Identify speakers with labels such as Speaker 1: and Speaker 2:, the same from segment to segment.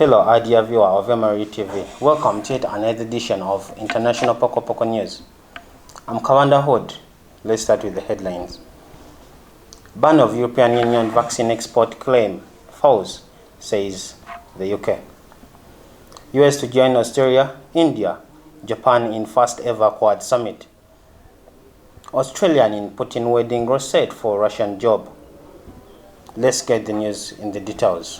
Speaker 1: Hello, our dear viewer of MRU TV. Welcome to another edition of International Poko News. I'm Kabanda Hood. Let's start with the headlines. Ban of European Union vaccine export claim falls, says the UK. US to join Australia, India, Japan in first ever Quad summit. Australian in Putin wedding reset for Russian job. Let's get the news in the details.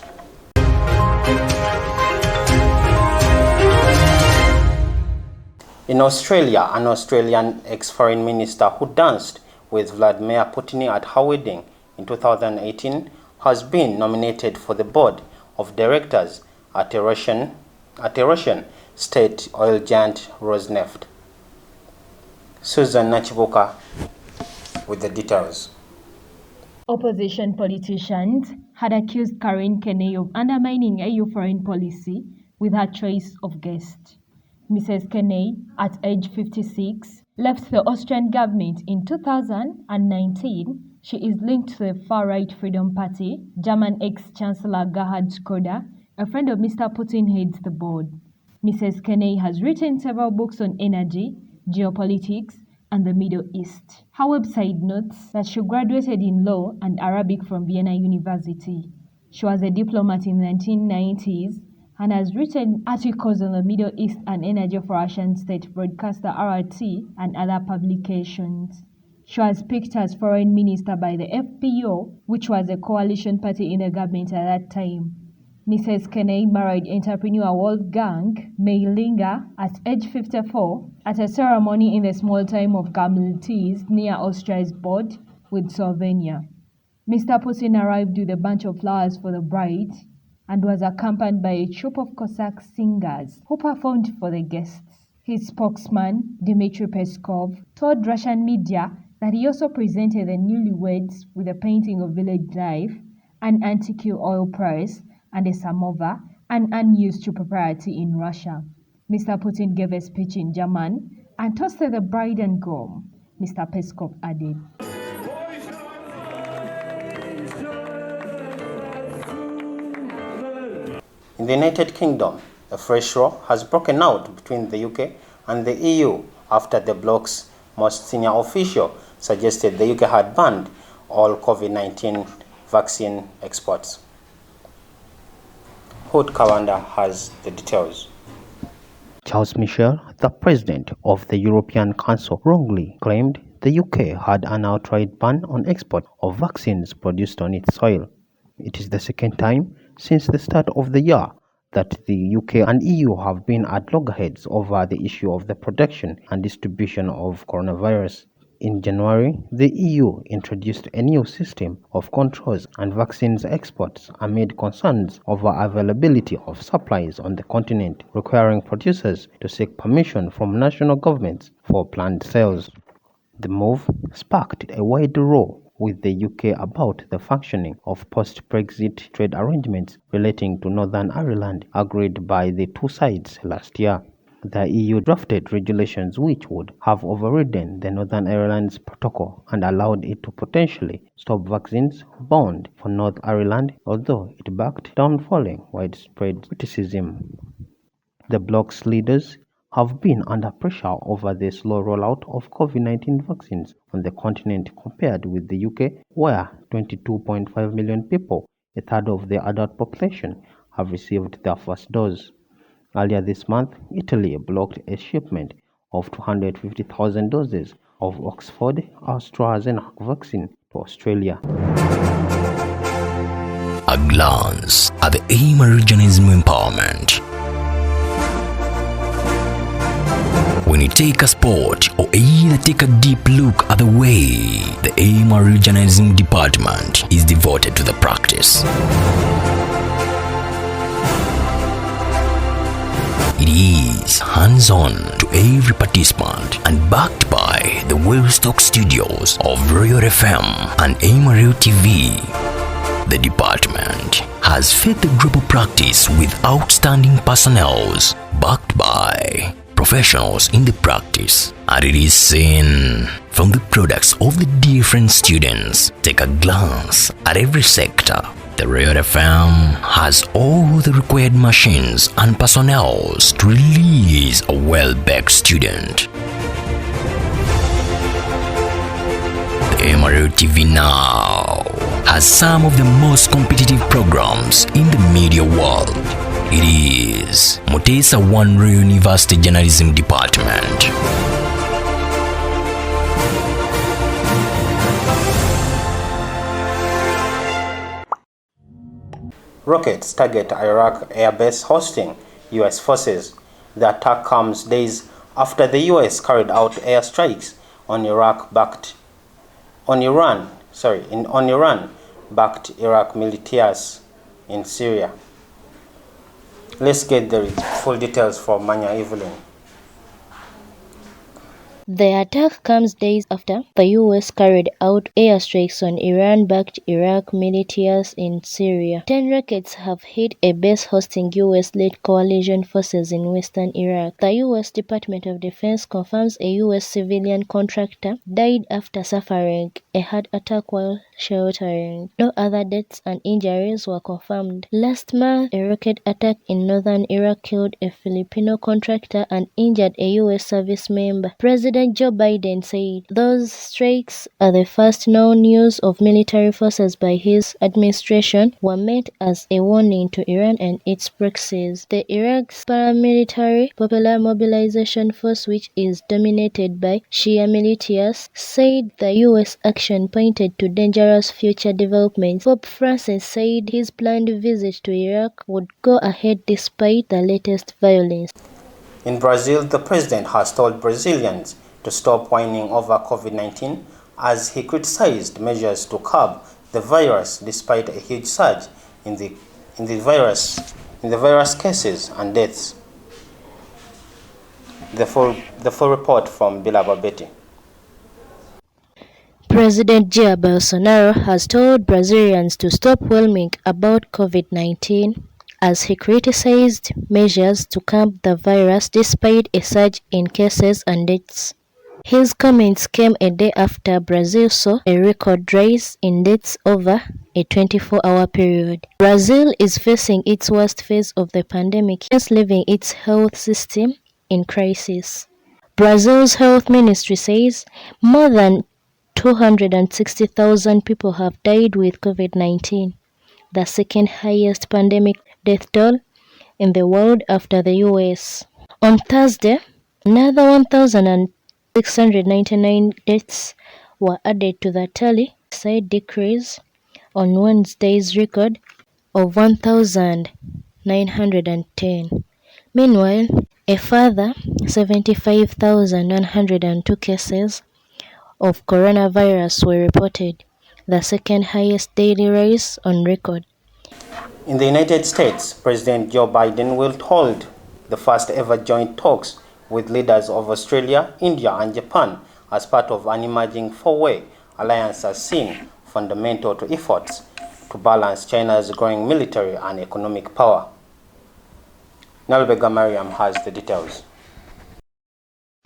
Speaker 1: In Australia, an Australian ex-foreign minister who danced with Vladimir Putin at her wedding in 2018 has been nominated for the board of directors at a Russian state oil giant Rosneft. Susan Nachibuka with the details.
Speaker 2: Opposition politicians had accused Karine Kenay of undermining EU foreign policy with her choice of guest. Mrs. Kenay, at age 56, left the Austrian government in 2019. She is linked to the far-right Freedom Party. German ex-Chancellor Gerhard Schröder, a friend of Mr. Putin, heads the board. Mrs. Kenay has written several books on energy, geopolitics, and the Middle East. Her website notes that she graduated in law and Arabic from Vienna University. She was a diplomat in the 1990s and has written articles on the Middle East and energy for Russian state broadcaster RRT and other publications. She was picked as foreign minister by the FPO, which was a coalition party in the government at that time. Mrs. Kenay married entrepreneur Wolfgang Meilinger at age 54 at a ceremony in the small town of Gamltiz near Austria's border with Slovenia. Mr. Putin arrived with a bunch of flowers for the bride and was accompanied by a troupe of Cossack singers who performed for the guests. His spokesman, Dmitry Peskov, told Russian media that he also presented the newlyweds with a painting of village life, an antique oil press, and a samovar, an unused propriety in Russia. Mr. Putin gave a speech in German and toasted the bride and groom, Mr. Peskov added.
Speaker 1: In the United Kingdom, a fresh war has broken out between the UK and the EU after the bloc's most senior official suggested the UK had banned all COVID-19 vaccine exports. Hood Kabanda has the details. Charles Michel, the president of the European Council, wrongly claimed the UK had an outright ban on export of vaccines produced on its soil. It is the second time since the start of the year that the UK and EU have been at loggerheads over the issue of the production and distribution of coronavirus. In January, the EU introduced a new system of controls and vaccines exports amid concerns over availability of supplies on the continent, requiring producers to seek permission from national governments for planned sales. The move sparked a wide row with the UK about the functioning of post-Brexit trade arrangements relating to Northern Ireland agreed by the two sides last year. The EU drafted regulations which would have overridden the Northern Ireland's protocol and allowed it to potentially stop vaccines bound for North Ireland, although it backed down following widespread criticism. The bloc's leaders have been under pressure over the slow rollout of COVID-19 vaccines on the continent compared with the UK, where 22.5 million people, a third of the adult population, have received their first dose. Earlier this month, Italy blocked a shipment of 250,000 doses of Oxford AstraZeneca vaccine to Australia.
Speaker 3: A glance at the emergency empowerment. When you take a sport or either take a deep look at the way the MRU journalism department is devoted to the practice. It is hands-on to every participant and backed by the well-stocked studios of Royal FM and MRU TV. The department has fed the global practice with outstanding personnel backed by professionals in the practice, and it is seen from the products of the different students. Take a glance at every sector The Royal FM has all the required machines and personnel to release a well-backed student. The MRU TV now has some of the most competitive programs in the media world. It is Mutesa One University Journalism Department.
Speaker 1: Rockets target Iraq airbase hosting U.S. forces. The attack comes days after the U.S. carried out airstrikes on Iran-backed Iraq militias in Syria. Let's get the full details from Manya Evelyn.
Speaker 4: The attack comes days after the U.S. carried out airstrikes on Iran-backed Iraq militias in Syria. 10 rockets have hit a base hosting U.S.-led coalition forces in western Iraq. The U.S. Department of Defense confirms a U.S. civilian contractor died after suffering a heart attack while sheltering. No other deaths and injuries were confirmed. Last month, a rocket attack in northern Iraq killed a Filipino contractor and injured a U.S. service member. President Joe Biden said those strikes are the first known use of military forces by his administration were meant as a warning to Iran and its proxies. The Iraq's paramilitary Popular Mobilization Force, which is dominated by Shia militias, said the U.S. action pointed to dangerous future developments. Pope Francis said his planned visit to Iraq would go ahead despite the latest violence.
Speaker 1: In Brazil, the president has told Brazilians to stop whining over COVID-19 as he criticized measures to curb the virus despite a huge surge in the virus cases and deaths. The full report from Bilaba Betty.
Speaker 4: President Jair Bolsonaro has told Brazilians to stop whining about COVID-19 as he criticized measures to curb the virus despite a surge in cases and deaths. His comments came a day after Brazil saw a record rise in deaths over a 24-hour period. Brazil is facing its worst phase of the pandemic, hence leaving its health system in crisis. Brazil's health ministry says more than 260,000 people have died with COVID-19, the second highest pandemic death toll in the world after the US. On Thursday, another 1,699 deaths were added to the tally, side decrease on Wednesday's record of 1,910. Meanwhile, a further 75,102 cases of coronavirus were reported, the second highest daily rise on record.
Speaker 1: In the United States, President Joe Biden will hold the first ever joint talks with leaders of Australia, India, and Japan as part of an emerging four-way alliance as seen fundamental to efforts to balance China's growing military and economic power. Nalbega Mariam has the details.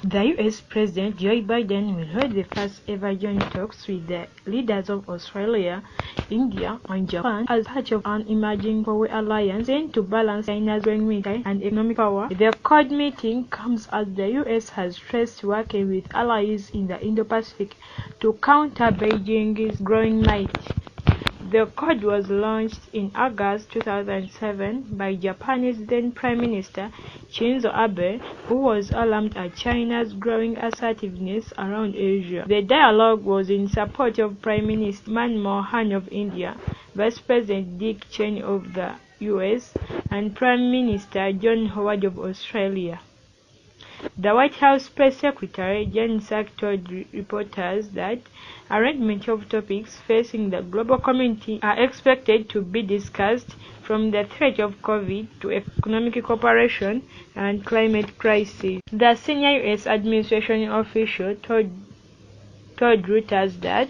Speaker 2: The U.S. President Joe Biden will hold the first ever joint talks with the leaders of Australia, India, and Japan as part of an emerging four-way alliance aimed to balance China's growing military and economic power. The Quad meeting comes as the U.S. has stressed working with allies in the Indo-Pacific to counter Beijing's growing might. The Quad was launched in August 2007 by Japanese then Prime Minister Shinzo Abe, who was alarmed at China's growing assertiveness around Asia. The dialogue was in support of Prime Minister Manmohan Khan of India, Vice President Dick Cheney of the US, and Prime Minister John Howard of Australia. The White House Press Secretary Jen Psaki told reporters that a range of topics facing the global community are expected to be discussed, from the threat of COVID to economic cooperation and climate crisis. The senior U.S. administration official told Reuters that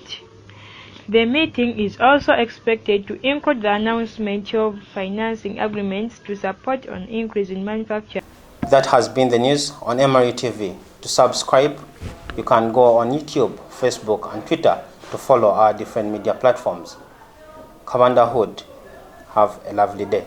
Speaker 2: the meeting is also expected to include the announcement of financing agreements to support an increase in manufacturing.
Speaker 1: That has been the news on MRU TV. To subscribe, you can go on YouTube, Facebook, and Twitter to follow our different media platforms. Kabanda Hood, Have a lovely day.